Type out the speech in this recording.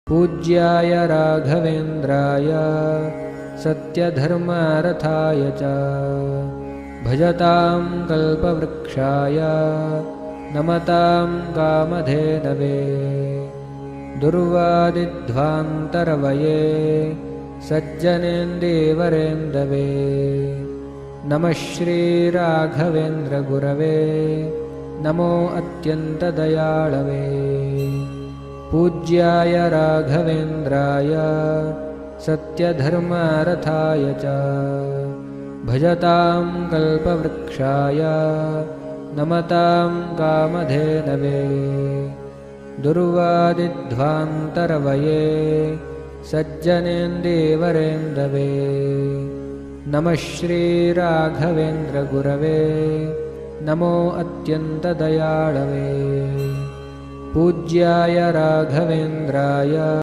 पूज्याय राघवेन्द्राय सत्यधर्मरथाय च भजतां कल्पवृक्षाय नमतां कामधेनवे दुर्वादिध्वान्तरवये सज्जनेन्दीवरेन्दवे नमः श्रीराघवेन्द्रगुरवे नमो अत्यन्तदयाळवे पूज्याय राघवेन्द्राय सत्यधर्मरथाय च भजतां कल्पवृक्षाय नमतां कामधेनवे दुर्वादिध्वान्तरवये सज्जनेन्दीवरेन्दवे नमः श्रीराघवेन्द्रगुरवे नमो अत्यन्तदयाळवे पूज्याय राघवेन्द्राय